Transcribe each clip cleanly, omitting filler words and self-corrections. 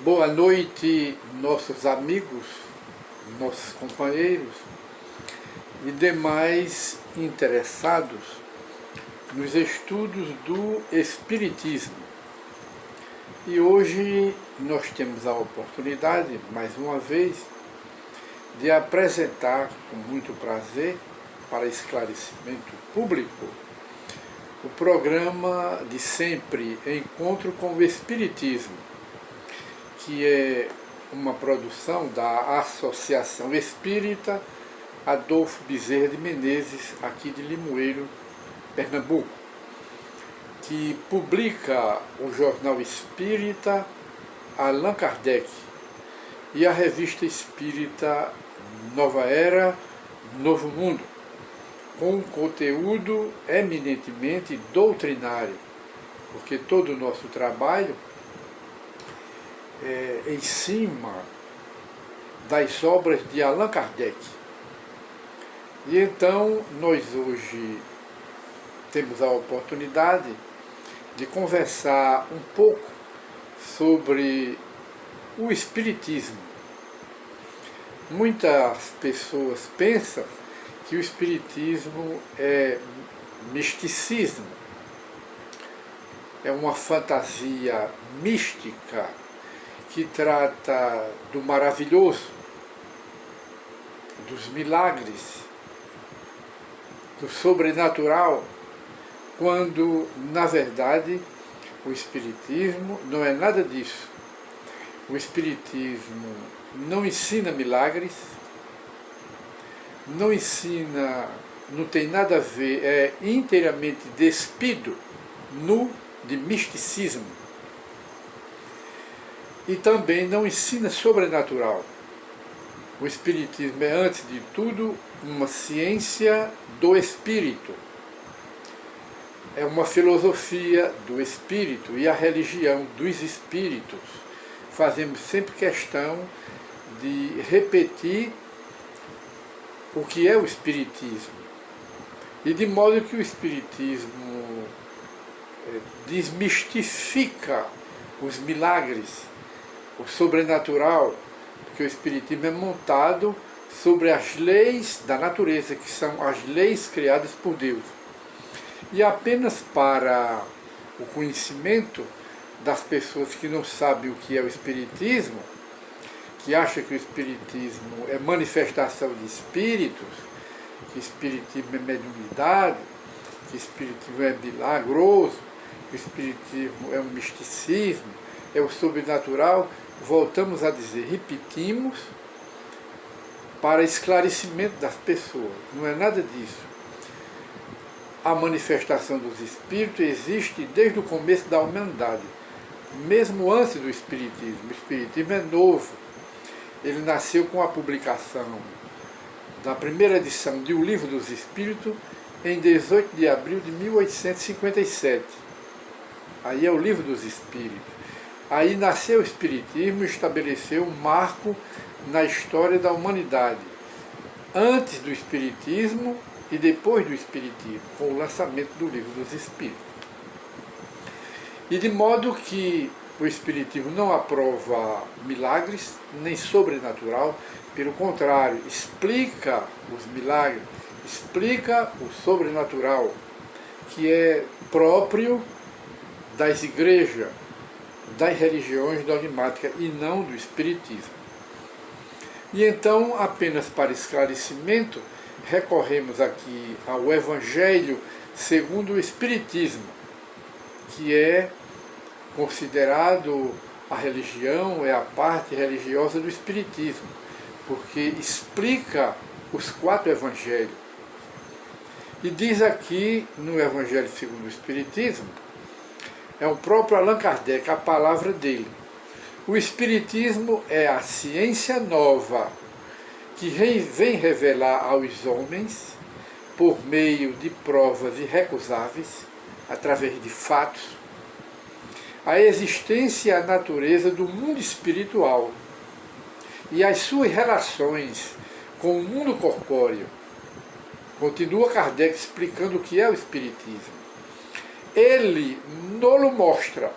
Boa noite, nossos amigos, nossos companheiros e demais interessados nos estudos do Espiritismo. E hoje nós temos a oportunidade, mais uma vez, de apresentar com muito prazer, para esclarecimento público, o programa de sempre Encontro com o Espiritismo, que é uma produção da Associação Espírita Adolfo Bezerra de Menezes, aqui de Limoeiro, Pernambuco, que publica o jornal espírita Allan Kardec e a revista espírita Nova Era, Novo Mundo, com um conteúdo eminentemente doutrinário, porque todo o nosso trabalho em cima das obras de Allan Kardec. E então nós hoje temos a oportunidade de conversar um pouco sobre o Espiritismo. Muitas pessoas pensam que o Espiritismo é misticismo, é uma fantasia mística que trata do maravilhoso, dos milagres, do sobrenatural, quando, na verdade, o Espiritismo não é nada disso. O Espiritismo não ensina milagres, não ensina, não tem nada a ver, é inteiramente despido, nu de misticismo. E também não ensina sobrenatural. O Espiritismo é, antes de tudo, uma ciência do espírito. É uma filosofia do espírito e a religião dos espíritos. Fazemos sempre questão de repetir o que é o Espiritismo. E de modo que o Espiritismo desmistifica os milagres, o sobrenatural, porque o Espiritismo é montado sobre as leis da natureza, que são as leis criadas por Deus. E apenas para o conhecimento das pessoas que não sabem o que é o Espiritismo, que acham que o Espiritismo é manifestação de espíritos, que o Espiritismo é mediunidade, que o Espiritismo é milagroso, que o Espiritismo é um misticismo, é o sobrenatural, voltamos a dizer, repetimos, para esclarecimento das pessoas. Não é nada disso. A manifestação dos espíritos existe desde o começo da humanidade, mesmo antes do Espiritismo. O Espiritismo é novo. Ele nasceu com a publicação da primeira edição de O Livro dos Espíritos em 18 de abril de 1857. Aí é o Livro dos Espíritos. Aí nasceu o Espiritismo e estabeleceu um marco na história da humanidade, antes do Espiritismo e depois do Espiritismo, com o lançamento do Livro dos Espíritos. E de modo que o Espiritismo não aprova milagres, nem sobrenatural, pelo contrário, explica os milagres, explica o sobrenatural, que é próprio das igrejas, das religiões dogmáticas e não do Espiritismo. E então, apenas para esclarecimento, recorremos aqui ao Evangelho segundo o Espiritismo, que é considerado a religião, é a parte religiosa do Espiritismo, porque explica os 4 evangelhos. E diz aqui no Evangelho segundo o Espiritismo, é o próprio Allan Kardec, a palavra dele. O Espiritismo é a ciência nova que vem revelar aos homens, por meio de provas irrecusáveis, através de fatos, a existência e a natureza do mundo espiritual e as suas relações com o mundo corpóreo. Continua Kardec explicando o que é o Espiritismo. Ele nos mostra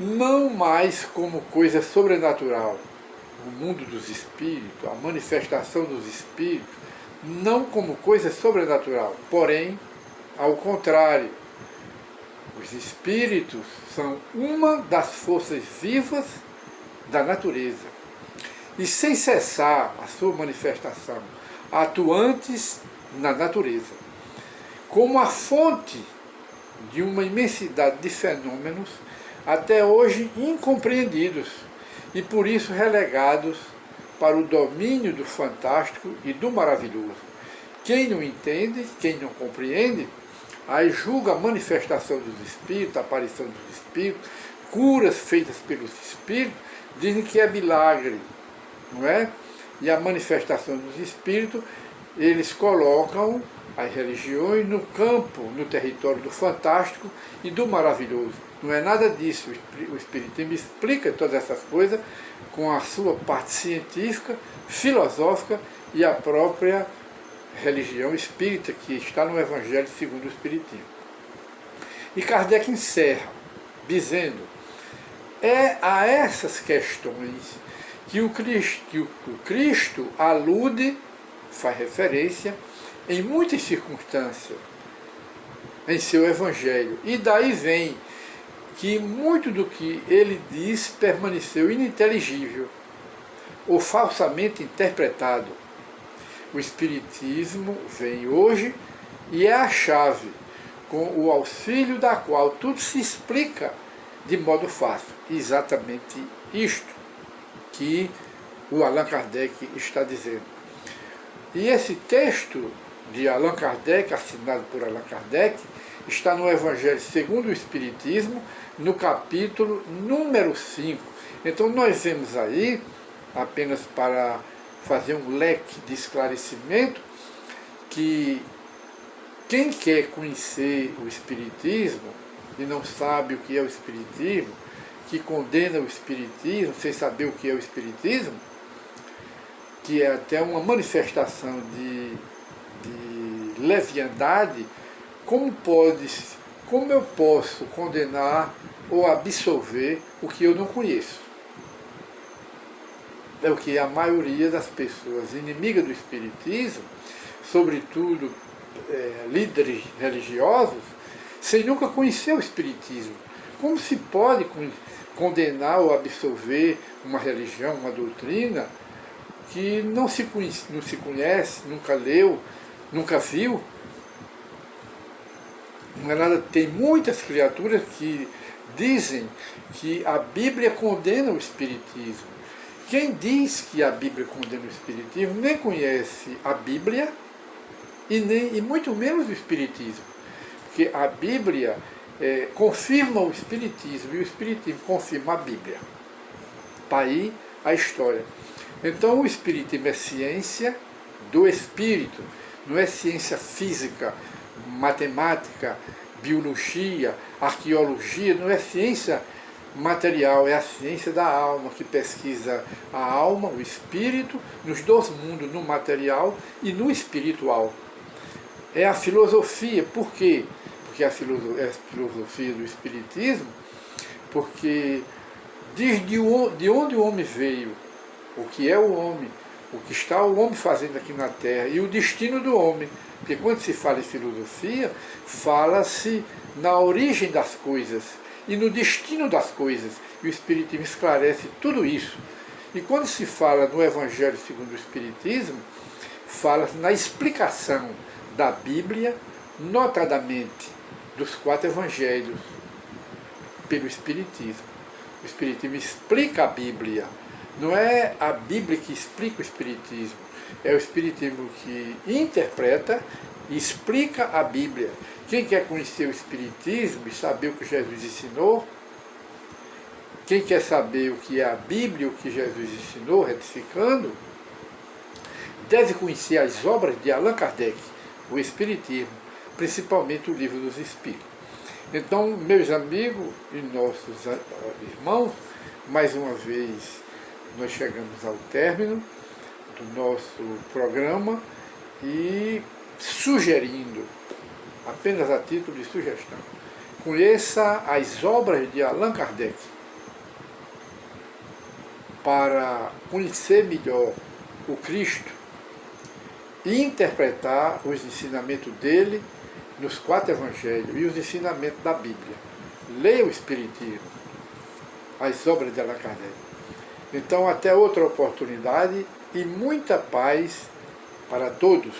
não mais como coisa sobrenatural, o mundo dos espíritos, a manifestação dos espíritos, não como coisa sobrenatural, porém, ao contrário, os espíritos são uma das forças vivas da natureza, e sem cessar a sua manifestação, atuantes na natureza, como a fonte de uma imensidade de fenômenos até hoje incompreendidos e por isso relegados para o domínio do fantástico e do maravilhoso. Quem não entende, quem não compreende, aí julga a manifestação dos espíritos, a aparição dos espíritos, curas feitas pelos espíritos, dizem que é milagre, não é? E a manifestação dos espíritos, eles colocam as religiões no campo, no território do fantástico e do maravilhoso. Não é nada disso. O Espiritismo explica todas essas coisas com a sua parte científica, filosófica e a própria religião espírita que está no Evangelho segundo o Espiritismo. E Kardec encerra dizendo: é a essas questões que o Cristo alude, faz referência, em muitas circunstâncias, em seu Evangelho. E daí vem que muito do que ele diz permaneceu ininteligível ou falsamente interpretado. O Espiritismo vem hoje e é a chave, com o auxílio da qual tudo se explica de modo fácil. Exatamente isto que o Allan Kardec está dizendo. E esse texto de Allan Kardec, assinado por Allan Kardec, está no Evangelho segundo o Espiritismo, no capítulo número 5. Então nós vemos aí, apenas para fazer um leque de esclarecimento, que quem quer conhecer o Espiritismo e não sabe o que é o Espiritismo, que condena o Espiritismo sem saber o que é o Espiritismo, que é até uma manifestação de leviandade, como eu posso condenar ou absolver o que eu não conheço? É o que a maioria das pessoas inimigas do Espiritismo, sobretudo líderes religiosos, sem nunca conhecer o Espiritismo. Como se pode condenar ou absolver uma religião, uma doutrina, que não se conhece, nunca leu, nunca viu? Não é nada. Tem muitas criaturas que dizem que a Bíblia condena o Espiritismo. Quem diz que a Bíblia condena o Espiritismo nem conhece a Bíblia e muito menos o Espiritismo. Porque a Bíblia confirma o Espiritismo e o Espiritismo confirma a Bíblia. Está aí a história. Então o Espiritismo é ciência do Espírito, não é ciência física, matemática, biologia, arqueologia, não é ciência material, é a ciência da alma, que pesquisa a alma, o espírito, nos dois mundos, no material e no espiritual. É a filosofia. Por quê? Porque é a filosofia do Espiritismo, porque diz de onde o homem veio, o que é o homem, o que está o homem fazendo aqui na Terra e o destino do homem. Porque quando se fala em filosofia, fala-se na origem das coisas e no destino das coisas. E o Espiritismo esclarece tudo isso. E quando se fala no Evangelho segundo o Espiritismo, fala-se na explicação da Bíblia, notadamente dos 4 Evangelhos, pelo Espiritismo. O Espiritismo explica a Bíblia. Não é a Bíblia que explica o Espiritismo, é o Espiritismo que interpreta e explica a Bíblia. Quem quer conhecer o Espiritismo e saber o que Jesus ensinou, quem quer saber o que é a Bíblia, o que Jesus ensinou, retificando, deve conhecer as obras de Allan Kardec, o Espiritismo, principalmente o Livro dos Espíritos. Então, meus amigos e nossos irmãos, mais uma vez nós chegamos ao término do nosso programa e sugerindo, apenas a título de sugestão, conheça as obras de Allan Kardec, para conhecer melhor o Cristo e interpretar os ensinamentos dele nos 4 evangelhos e os ensinamentos da Bíblia. Leia o Espiritismo, as obras de Allan Kardec. Então, até outra oportunidade e muita paz para todos.